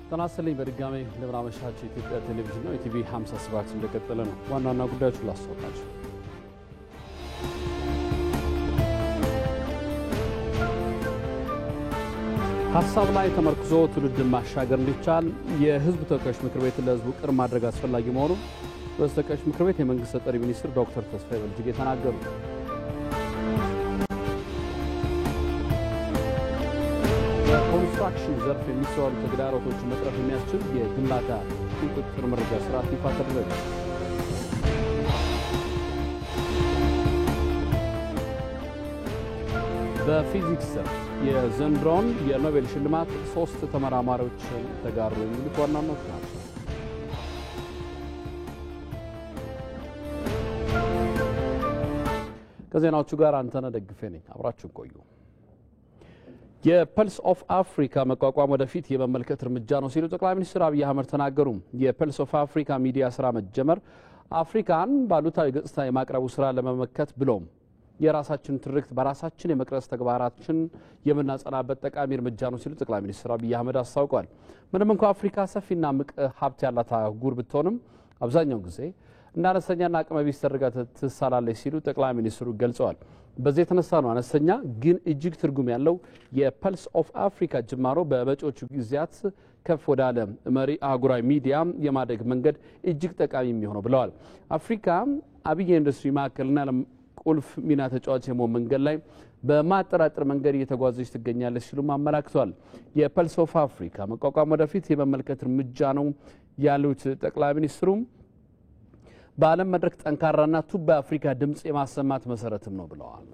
ተናስተልኝ በድጋሚ ለብራመሻቸው ኢትዮጵያ ቴሌቪዥን ነው ኢቲቪ 57 እንደቀጠለ ነው። ዋናና ጉዳዮች ላስተዋውቃችሁ። ሐሳብ ላይ ተመርክዞ ትውልድን ማሻገር እንዲቻል የህዝብ ተወካዮች ምክር ቤት ለህዝቡ ቅርብ ማድረግ አስፈላጊ መሆኑን በተወካዮች ምክር ቤት የመንግስት ተጠሪ ሚኒስትር ዶክተር ተስፋዬ በልጅጌ ተናገሩ። በኮንስትራክሽን ዘርፍ የሚስተዋሉ ተግዳሮቶችን መቅረፍ የሚያስችል የግንባታ ቁጥጥር መረጃ ስርዓት ይፋ ተደረገ። በፊዚክስ የዘንድሮን የኖቤል ሽልማት 3 ተመራማሪዎች ተጋሩ የሚሉት ዋናዎቹ ናቸው። ከዜናዎቹ ጋር አንተነህ ደግፌ ነኝ። አብራችሁ ቆዩ። የፐልስ ኦፍ አፍሪካ መቋቋም ወደፊት የመመልከት እርምጃ ነው ሲሉ ጠቅላይ ሚኒስትር አብይ አህመድ ተናገሩ። የፐልስ ኦፍ አፍሪካ ሚዲያ ስራ መጀመር አፍሪካን ባሉታዊ ገጽታ የማቅረቡ ስራ ለመመከት ብሎም የራሳችን ትርክት በራሳችን የመቅረጽ ተግባራችን የምናጸናበት ጠቃሚ እርምጃ ነው ሲሉ ጠቅላይ ሚኒስትር አብይ አህመድ አስታውቀዋል። ምንም እንኳን አፍሪካ ሰፊና ምቅ ሀብት ያላት አህጉር ብትሆንም አብዛኛው ጊዜ እንደ አነስተኛና አቅመ ቢስ ተደርጋ ትሳላለች ሲሉ ጠቅላይ ሚኒስትሩ ገልጸዋል። በዚህ የተነሳ ነው አነስተኛ ግን እጅግ ትርጉም ያለው የፐልስ ኦፍ አፍሪካ ጅማሮ በመጪዎቹ ጊዜያት ከፍ ወዳለ መሪ አህጉራዊ ሚዲያ የማደግ መንገድ እጅግ ጠቃሚ የሚሆነው ብለዋል። አፍሪካ አብይ ኢንዱስትሪ ማዕከልና ቁልፍ ሚና ተጫዋች የመሆን መንገድ ላይ በማጠራጠር መንገድ እየተጓዘች ትገኛለች ሲሉም አመላክተዋል። የፐልስ ኦፍ አፍሪካ መቋቋም ወደፊት የመመልከት እርምጃ ነው ያሉት ጠቅላይ ሚኒስትሩ በዓለም መድረክ ጠንካራና ቱባ አፍሪካ ድምጽ የማሰማት መሰረትም ነው ብለዋል።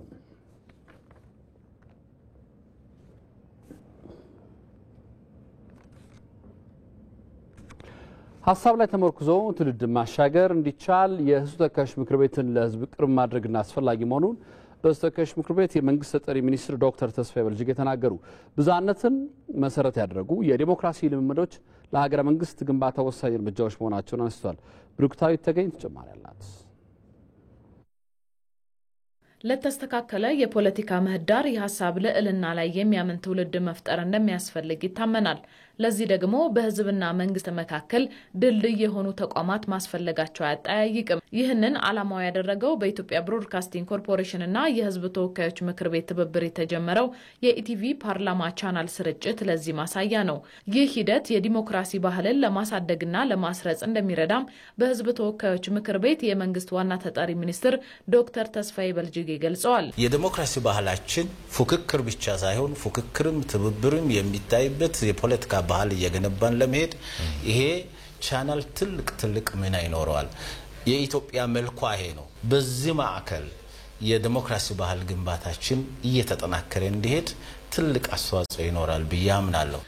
ሐሳብ ላይ ተመርኩዞ ትውልድ ማሻገር እንዲቻል የህዝብ ተወካዮች ምክር ቤትን ለህዝብ ቅርብ ማድረግና አስፈላጊ መሆኑን በተወካዮች ምክር ቤት የመንግስት ተጠሪ ሚኒስትር ዶክተር ተስፋዬ በልጅጌ ተናገሩ። ብዝሃነትን መሰረት ያደረጉ የዲሞክራሲ ልምምዶች ለሀገረ መንግስት ግንባታ ወሳኝ እርምጃዎች መሆናቸውን አንስተዋል። ብሩክታዊት ተገኝ ተጨማሪ አላት። ለተስተካከለ የፖለቲካ ምህዳር የሐሳብ ልዕልና ላይ የሚያምን ትውልድ መፍጠር እንደሚያስፈልግ ይታመናል። ለዚህ ደግሞ በህዝብና መንግስት መካከል ድልድይ የሆኑ ተቋማት ማስፈልጋቸው አያጠያይቅም። ይህንን ዓላማው ያደረገው በኢትዮጵያ ብሮድካስቲንግ ኮርፖሬሽን እና የህዝብ ተወካዮች ምክር ቤት ትብብር የተጀመረው የኢቲቪ ፓርላማ ቻናል ስርጭት ለዚህ ማሳያ ነው። ይህ ሂደት የዲሞክራሲ ባህልን ለማሳደግና ለማስረጽ እንደሚረዳም በህዝብ ተወካዮች ምክር ቤት የመንግስት ዋና ተጠሪ ሚኒስትር ዶክተር ተስፋዬ በልጅጌ ገልጸዋል። የዲሞክራሲ ባህላችን ፉክክር ብቻ ሳይሆን ፉክክርም ትብብርም የሚታይበት የፖለቲካ ባህል እየገነባን ለመሄድ ይሄ ቻናል ትልቅ ሚና ይኖረዋል። የኢትዮጵያ መልኳ ይሄ ነው። በዚህ ማዕከል የዲሞክራሲ ባህል ግንባታችን እየተጠናከረ እንዲሄድ ትልቅ አስተዋጽኦ ይኖራል ብዬ አምናለሁ።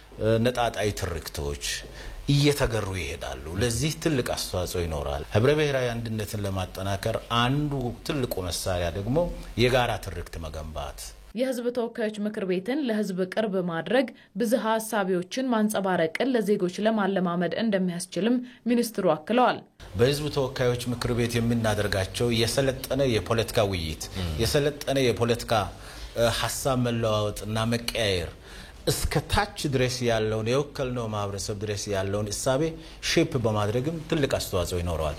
ነጣጣይ ትርክቶች እየተገሩ ይሄዳሉ። ለዚህ ትልቅ አስተዋጽኦ ይኖራል። ህብረ ብሔራዊ አንድነትን ለማጠናከር አንዱ ትልቁ መሳሪያ ደግሞ የጋራ ትርክት መገንባት። የህዝብ ተወካዮች ምክር ቤትን ለህዝብ ቅርብ ማድረግ ብዝሃ ሐሳቦችን ማንጸባረቅን ለዜጎች ለማለማመድ እንደሚያስችልም ሚኒስትሩ አክለዋል። በህዝብ ተወካዮች ምክር ቤት የምናደርጋቸው የሰለጠነ የፖለቲካ ውይይት፣ የሰለጠነ የፖለቲካ ሐሳብ መለዋወጥና መቀያየር እስከ ታች ድረስ ያለውን የወከልነው ማህበረሰብ ድረስ ያለውን እሳቤ ሼፕ በማድረግም ትልቅ አስተዋጽኦ ይኖረዋል።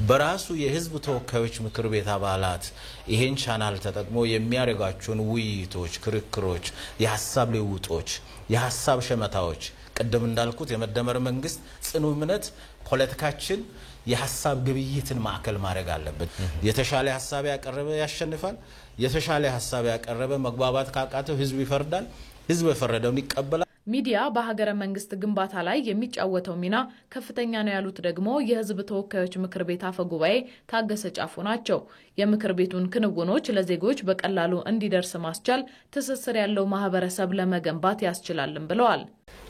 በራሱ የህዝብ ተወካዮች ምክር ቤት አባላት ይሄን ቻናል ተጠቅሞ የሚያደርጓቸውን ውይይቶች፣ ክርክሮች፣ የሐሳብ ልውውጦች፣ የሐሳብ ሸመታዎች ቀደም እንዳልኩት የመደመር መንግስት ጽኑ እምነት ፖለቲካችን የሐሳብ ግብይትን ማዕከል ማድረግ አለበት። የተሻለ ሐሳብ ያቀረበ ያሸንፋል። የተሻለ ሐሳብ ያቀረበ መግባባት ካቃተው ህዝብ ይፈርዳል። ህዝብ የፈረደውን ይቀበላል። ሚዲያ በሀገረ መንግስት ግንባታ ላይ የሚጫወተው ሚና ከፍተኛ ነው ያሉት ደግሞ የህዝብ ተወካዮች ምክር ቤት አፈ ጉባኤ ታገሰ ጫፉ ናቸው። የምክር ቤቱን ክንውኖች ለዜጎች በቀላሉ እንዲደርስ ማስቻል ትስስር ያለው ማህበረሰብ ለመገንባት ያስችላልም ብለዋል።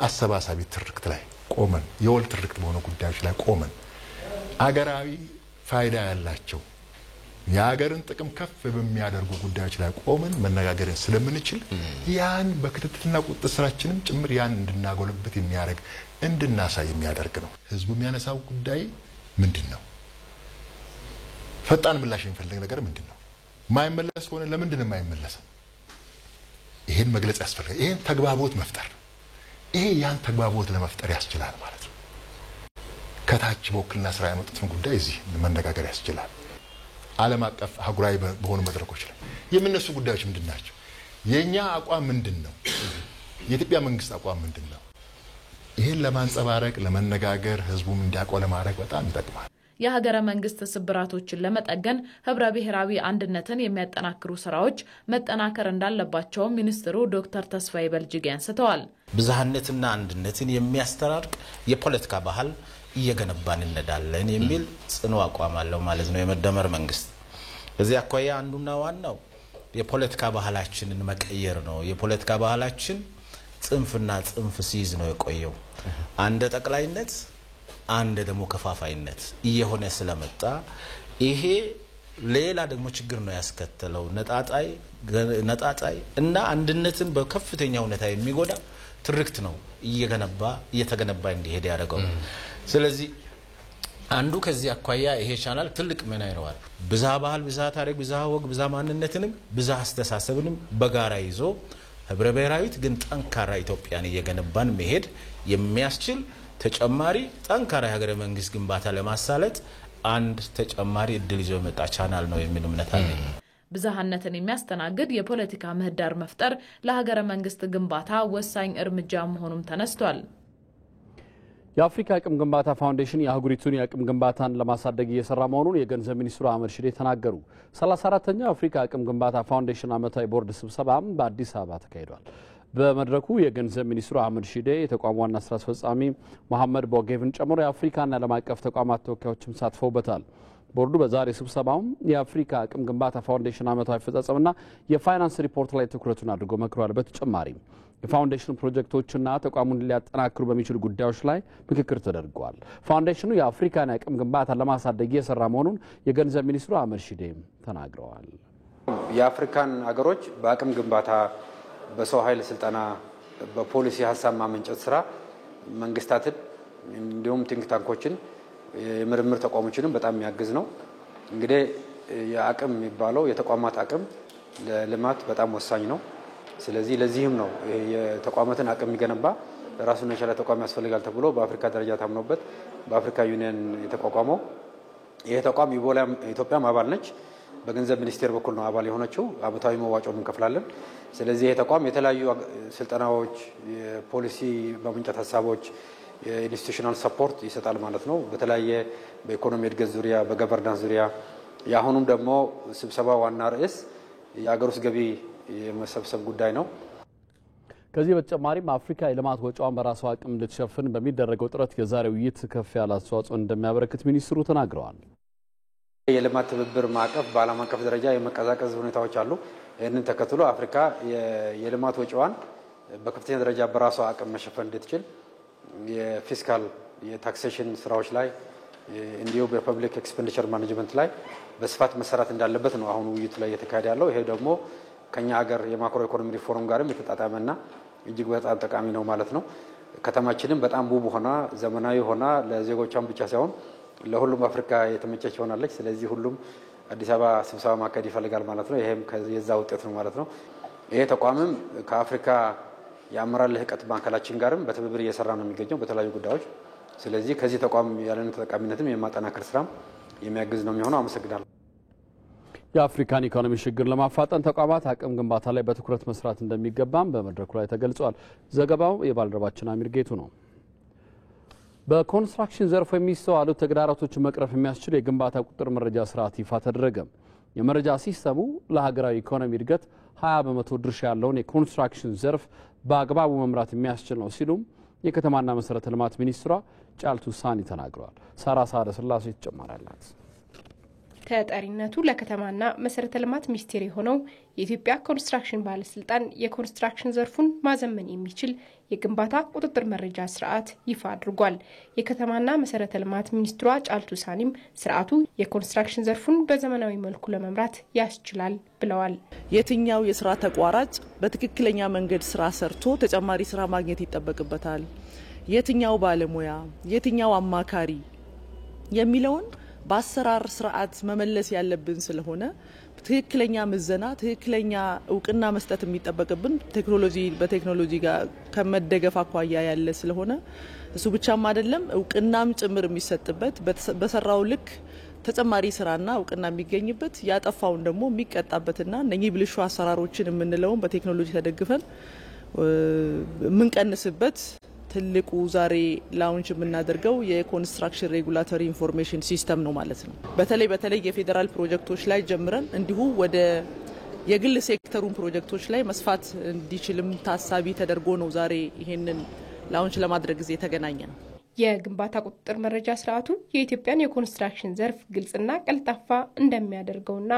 አሰባሳቢ ትርክት ላይ ቆመን የወል ትርክት በሆነ ጉዳዮች ላይ ቆመን አገራዊ ፋይዳ ያላቸው የሀገርን ጥቅም ከፍ በሚያደርጉ ጉዳዮች ላይ ቆመን መነጋገርን ስለምንችል ያን በክትትልና ቁጥጥር ስራችንም ጭምር ያን እንድናጎለበት የሚያደርግ እንድናሳይ የሚያደርግ ነው። ህዝቡ የሚያነሳው ጉዳይ ምንድነው? ፈጣን ምላሽ የሚፈልግ ነገር ምንድነው? ማይመለስ ሆነ ለምንድነው የማይመለሰው? ይሄን መግለጽ ያስፈልጋል። ይሄን ተግባቦት መፍጠር ይሄ ያን ተግባቦት ለመፍጠር ያስችላል ማለት ነው። ከታች በውክልና ስራ ያመጡትን ጉዳይ እዚህ መነጋገር ያስችላል። ዓለም አቀፍ አህጉራዊ በሆኑ መድረኮች ላይ የምነሱ ጉዳዮች ምንድናቸው? የኛ አቋም ምንድነው? የኢትዮጵያ መንግስት አቋም ምንድነው? ይሄን ለማንጸባረቅ ለመነጋገር ህዝቡም እንዲያውቀው ለማድረግ በጣም ይጠቅማል። የሀገረ መንግስት ስብራቶችን ለመጠገን ህብረ ብሔራዊ አንድነትን የሚያጠናክሩ ስራዎች መጠናከር እንዳለባቸው ሚኒስትሩ ዶክተር ተስፋዬ በልጅጌ አንስተዋል። ብዝሃነትና አንድነትን የሚያስተራርቅ የፖለቲካ ባህል እየገነባን እንዳለን የሚል ጽኑ አቋም አለው ማለት ነው የመደመር መንግስት። እዚህ አኳያ አንዱና ዋናው የፖለቲካ ባህላችንን መቀየር ነው። የፖለቲካ ባህላችን ጽንፍና ጽንፍ ሲይዝ ነው የቆየው። አንድ ጠቅላይነት አንድ ደግሞ ከፋፋይነት እየሆነ ስለመጣ ይሄ ሌላ ደግሞ ችግር ነው ያስከተለው። ነጣጣይ እና አንድነትን በከፍተኛ ሁኔታ የሚጎዳ ትርክት ነው እየተገነባ እንዲሄድ ያደረገው። ስለዚህ አንዱ ከዚህ አኳያ ይሄ ቻናል ትልቅ ሚና ይኖራል። ብዝሃ ባህል፣ ብዝሃ ታሪክ፣ ብዝሃ ወግ፣ ብዝሃ ማንነትንም ብዝሃ አስተሳሰብንም በጋራ ይዞ ህብረ ብሔራዊት ግን ጠንካራ ኢትዮጵያን እየገነባን መሄድ የሚያስችል ተጨማሪ ጠንካራ የሀገረ መንግስት ግንባታ ለማሳለጥ አንድ ተጨማሪ እድል ይዞ የመጣ ቻናል ነው የሚል እምነት አለኝ። ብዝሃነትን የሚያስተናግድ የፖለቲካ ምህዳር መፍጠር ለሀገረ መንግስት ግንባታ ወሳኝ እርምጃ መሆኑም ተነስቷል። የአፍሪካ አቅም ግንባታ ፋውንዴሽን የአህጉሪቱን የአቅም ግንባታን ለማሳደግ እየሰራ መሆኑን የገንዘብ ሚኒስትሩ አህመድ ሺዴ ተናገሩ። 34ኛው የአፍሪካ አቅም ግንባታ ፋውንዴሽን ዓመታዊ ቦርድ ስብሰባም በአዲስ አበባ ተካሂዷል። በመድረኩ የገንዘብ ሚኒስትሩ አህመድ ሺዴ፣ የተቋሙ ዋና ስራ አስፈጻሚ መሐመድ ቦጌቭን ጨምሮ የአፍሪካና ዓለም አቀፍ ተቋማት ተወካዮችም ተሳትፈውበታል። ቦርዱ በዛሬ ስብሰባው የአፍሪካ አቅም ግንባታ ፋውንዴሽን ዓመታዊ አፈጻጸምና የፋይናንስ ሪፖርት ላይ ትኩረቱን አድርጎ መክሯል። በተጨማሪም የፋውንዴሽኑ ፕሮጀክቶችና ተቋሙን ሊያጠናክሩ በሚችሉ ጉዳዮች ላይ ምክክር ተደርጓል። ፋውንዴሽኑ የአፍሪካን አቅም ግንባታ ለማሳደግ እየሰራ መሆኑን የገንዘብ ሚኒስትሩ አህመድ ሺዴ ተናግረዋል። የአፍሪካን አገሮች በአቅም ግንባታ፣ በሰው ኃይል ስልጠና፣ በፖሊሲ ሀሳብ ማመንጨት ስራ መንግስታትን እንዲሁም ቲንክ ታንኮችን የምርምር ተቋሞችንም በጣም የሚያግዝ ነው። እንግዲህ የአቅም የሚባለው የተቋማት አቅም ለልማት በጣም ወሳኝ ነው። ስለዚህ ለዚህም ነው የተቋማትን አቅም የሚገነባ ራሱን የቻለ ተቋም ያስፈልጋል ተብሎ በአፍሪካ ደረጃ ታምኖበት በአፍሪካ ዩኒየን የተቋቋመው። ይሄ ተቋም ኢትዮጵያም አባል ነች። በገንዘብ ሚኒስቴር በኩል ነው አባል የሆነችው። አመታዊ መዋጮም እንከፍላለን። ስለዚህ ይሄ ተቋም የተለያዩ ስልጠናዎች፣ የፖሊሲ ማመንጨት ሀሳቦች፣ የኢንስቲትዩሽናል ሰፖርት ይሰጣል ማለት ነው። በተለያየ በኢኮኖሚ እድገት ዙሪያ፣ በገቨርናንስ ዙሪያ። የአሁኑም ደግሞ ስብሰባ ዋና ርዕስ የአገር ውስጥ ገቢ የመሰብሰብ ጉዳይ ነው። ከዚህ በተጨማሪም አፍሪካ የልማት ወጪዋን በራሷ አቅም እንድትሸፍን በሚደረገው ጥረት የዛሬው ውይይት ከፍ ያለ አስተዋጽኦ እንደሚያበረክት ሚኒስትሩ ተናግረዋል። የልማት ትብብር ማዕቀፍ በዓለም አቀፍ ደረጃ የመቀዛቀዝ ሁኔታዎች አሉ። ይህንን ተከትሎ አፍሪካ የልማት ወጪዋን በከፍተኛ ደረጃ በራሷ አቅም መሸፈን እንድትችል የፊስካል የታክሴሽን ስራዎች ላይ እንዲሁም በፐብሊክ ኤክስፔንዲቸር ማኔጅመንት ላይ በስፋት መሰራት እንዳለበት ነው አሁን ውይይቱ ላይ እየተካሄደ ያለው። ይሄ ደግሞ ከኛ ሀገር የማክሮ ኢኮኖሚ ሪፎርም ጋርም የተጣጣመና እጅግ በጣም ጠቃሚ ነው ማለት ነው። ከተማችንም በጣም ውብ ሆና ዘመናዊ ሆና ለዜጎቿም ብቻ ሳይሆን ለሁሉም አፍሪካ የተመቸች ሆናለች። ስለዚህ ሁሉም አዲስ አበባ ስብሰባ ማካሄድ ይፈልጋል ማለት ነው። ይሄም የዛ ውጤት ነው ማለት ነው። ይሄ ተቋምም ከአፍሪካ የአመራር ልህቀት ማዕከላችን ጋርም በትብብር እየሰራ ነው የሚገኘው በተለያዩ ጉዳዮች። ስለዚህ ከዚህ ተቋም ያለን ተጠቃሚነትም የማጠናከር ስራም የሚያግዝ ነው የሚሆነው። አመሰግናለሁ። የአፍሪካን ኢኮኖሚ ሽግግር ለማፋጠን ተቋማት አቅም ግንባታ ላይ በትኩረት መስራት እንደሚገባም በመድረኩ ላይ ተገልጿል። ዘገባው የባልደረባችን አሚር ጌቱ ነው። በኮንስትራክሽን ዘርፍ የሚስተዋሉ ተግዳሮቶችን መቅረፍ የሚያስችል የግንባታ ቁጥጥር መረጃ ስርዓት ይፋ ተደረገ። የመረጃ ሲስተሙ ለሀገራዊ ኢኮኖሚ እድገት 20 በመቶ ድርሻ ያለውን የኮንስትራክሽን ዘርፍ በአግባቡ መምራት የሚያስችል ነው ሲሉም የከተማና መሰረተ ልማት ሚኒስትሯ ጫልቱ ሳኒ ተናግረዋል። ሳራ ሳደ ስላሴ ተጨማራላት። ተጠሪነቱ ለከተማና መሰረተ ልማት ሚኒስቴር የሆነው የኢትዮጵያ ኮንስትራክሽን ባለስልጣን የኮንስትራክሽን ዘርፉን ማዘመን የሚችል የግንባታ ቁጥጥር መረጃ ስርዓት ይፋ አድርጓል። የከተማና መሰረተ ልማት ሚኒስትሯ ጫልቱ ሳኒም ስርዓቱ የኮንስትራክሽን ዘርፉን በዘመናዊ መልኩ ለመምራት ያስችላል ብለዋል። የትኛው የስራ ተቋራጭ በትክክለኛ መንገድ ስራ ሰርቶ ተጨማሪ ስራ ማግኘት ይጠበቅበታል፣ የትኛው ባለሙያ፣ የትኛው አማካሪ የሚለውን በአሰራር ስርዓት መመለስ ያለብን ስለሆነ ትክክለኛ ምዘና ትክክለኛ እውቅና መስጠት የሚጠበቅብን በቴክኖሎጂ ጋር ከመደገፍ አኳያ ያለ ስለሆነ እሱ ብቻም አይደለም እውቅናም ጭምር የሚሰጥበት በሰራው ልክ ተጨማሪ ስራና እውቅና የሚገኝበት ያጠፋውን ደግሞ የሚቀጣበትና እነኚህ ብልሹ አሰራሮችን የምንለውን በቴክኖሎጂ ተደግፈን የምንቀንስበት ትልቁ ዛሬ ላውንች የምናደርገው የኮንስትራክሽን ሬጉላቶሪ ኢንፎርሜሽን ሲስተም ነው ማለት ነው። በተለይ የፌዴራል ፕሮጀክቶች ላይ ጀምረን እንዲሁ ወደ የግል ሴክተሩን ፕሮጀክቶች ላይ መስፋት እንዲችልም ታሳቢ ተደርጎ ነው ዛሬ ይሄንን ላውንች ለማድረግ ጊዜ የተገናኘ ነው። የግንባታ ቁጥጥር መረጃ ስርዓቱ የኢትዮጵያን የኮንስትራክሽን ዘርፍ ግልጽና ቀልጣፋ እንደሚያደርገውና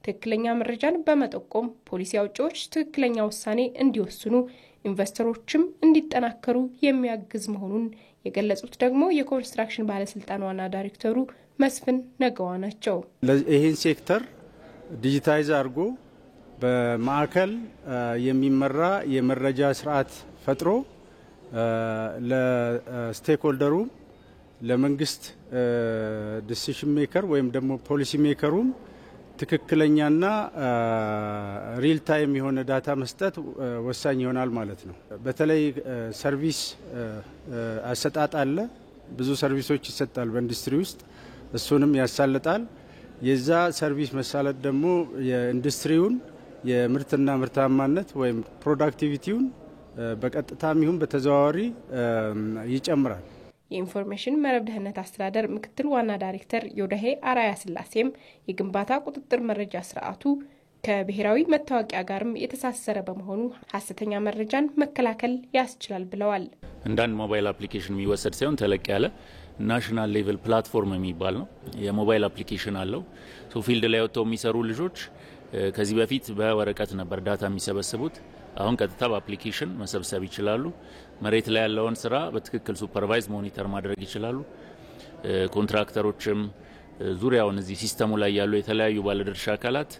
ትክክለኛ መረጃን በመጠቆም ፖሊሲ አውጪዎች ትክክለኛ ውሳኔ እንዲወስኑ ኢንቨስተሮችም እንዲጠናከሩ የሚያግዝ መሆኑን የገለጹት ደግሞ የኮንስትራክሽን ባለስልጣን ዋና ዳይሬክተሩ መስፍን ነገዋ ናቸው። ይህን ሴክተር ዲጂታይዝ አድርጎ በማዕከል የሚመራ የመረጃ ስርዓት ፈጥሮ ለስቴክሆልደሩ ለመንግስት ዲሲሽን ሜከር ወይም ደግሞ ፖሊሲ ሜከሩም ትክክለኛና ሪል ታይም የሆነ ዳታ መስጠት ወሳኝ ይሆናል ማለት ነው። በተለይ ሰርቪስ አሰጣጥ አለ። ብዙ ሰርቪሶች ይሰጣል በኢንዱስትሪ ውስጥ እሱንም ያሳልጣል። የዛ ሰርቪስ መሳለጥ ደግሞ የኢንዱስትሪውን የምርትና ምርታማነት ወይም ፕሮዳክቲቪቲውን በቀጥታም ይሁን በተዘዋዋሪ ይጨምራል። የኢንፎርሜሽን መረብ ደህንነት አስተዳደር ምክትል ዋና ዳይሬክተር ዮዳሄ አራያ ስላሴም የግንባታ ቁጥጥር መረጃ ስርዓቱ ከብሔራዊ መታወቂያ ጋርም የተሳሰረ በመሆኑ ሐሰተኛ መረጃን መከላከል ያስችላል ብለዋል። እንዳንድ ሞባይል አፕሊኬሽን የሚወሰድ ሳይሆን ተለቅ ያለ ናሽናል ሌቨል ፕላትፎርም የሚባል ነው። የሞባይል አፕሊኬሽን አለው። ፊልድ ላይ ወጥተው የሚሰሩ ልጆች ከዚህ በፊት በወረቀት ነበር ዳታ የሚሰበስቡት። አሁን ቀጥታ በአፕሊኬሽን መሰብሰብ ይችላሉ። መሬት ላይ ያለውን ስራ በትክክል ሱፐርቫይዝ ሞኒተር ማድረግ ይችላሉ። ኮንትራክተሮችም ዙሪያውን እዚህ ሲስተሙ ላይ ያሉ የተለያዩ ባለድርሻ አካላት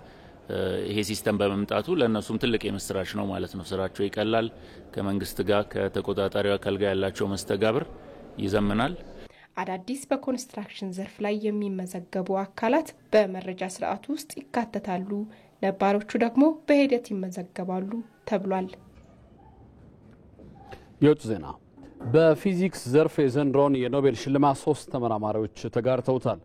ይሄ ሲስተም በመምጣቱ ለእነሱም ትልቅ የምስራች ነው ማለት ነው። ስራቸው ይቀላል። ከመንግስት ጋር ከተቆጣጣሪው አካል ጋር ያላቸው መስተጋብር ይዘምናል። አዳዲስ በኮንስትራክሽን ዘርፍ ላይ የሚመዘገቡ አካላት በመረጃ ስርዓቱ ውስጥ ይካተታሉ። ነባሮቹ ደግሞ በሂደት ይመዘገባሉ ተብሏል። የውጭ ዜና። በፊዚክስ ዘርፍ የዘንድሮውን የኖቤል ሽልማት 3 ተመራማሪዎች ተጋርተውታል።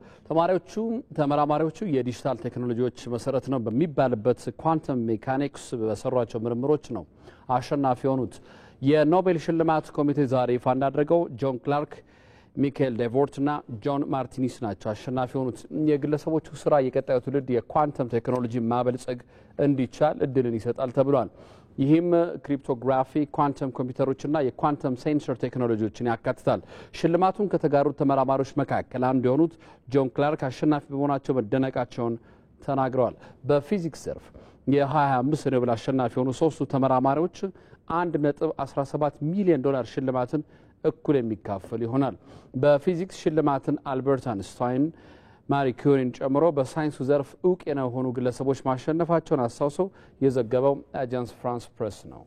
ተመራማሪዎቹ የዲጂታል ቴክኖሎጂዎች መሰረት ነው በሚባልበት ኳንተም ሜካኒክስ በሰሯቸው ምርምሮች ነው አሸናፊ የሆኑት። የኖቤል ሽልማት ኮሚቴ ዛሬ ይፋ እንዳደረገው ጆን ክላርክ፣ ሚካኤል ዴቮርት እና ጆን ማርቲኒስ ናቸው አሸናፊ የሆኑት። የግለሰቦቹ ስራ የቀጣዩ ትውልድ የኳንተም ቴክኖሎጂ ማበልጸግ እንዲቻል እድልን ይሰጣል ተብሏል። ይህም ክሪፕቶግራፊ፣ ኳንተም ኮምፒውተሮችና የኳንተም ሴንሰር ቴክኖሎጂዎችን ያካትታል። ሽልማቱን ከተጋሩት ተመራማሪዎች መካከል አንዱ የሆኑት ጆን ክላርክ አሸናፊ በመሆናቸው መደነቃቸውን ተናግረዋል። በፊዚክስ ዘርፍ የ2025 ኖቤል አሸናፊ የሆኑ 3ቱ ተመራማሪዎች $1.17 ሚሊዮን ሽልማትን እኩል የሚካፈል ይሆናል። በፊዚክስ ሽልማትን አልበርት አንስታይን፣ ማሪ ኩሪን ጨምሮ በሳይንሱ ዘርፍ እውቅ የሆኑ ግለሰቦች ማሸነፋቸውን አስታውሶ የዘገበው አጃንስ ፍራንስ ፕሬስ ነው።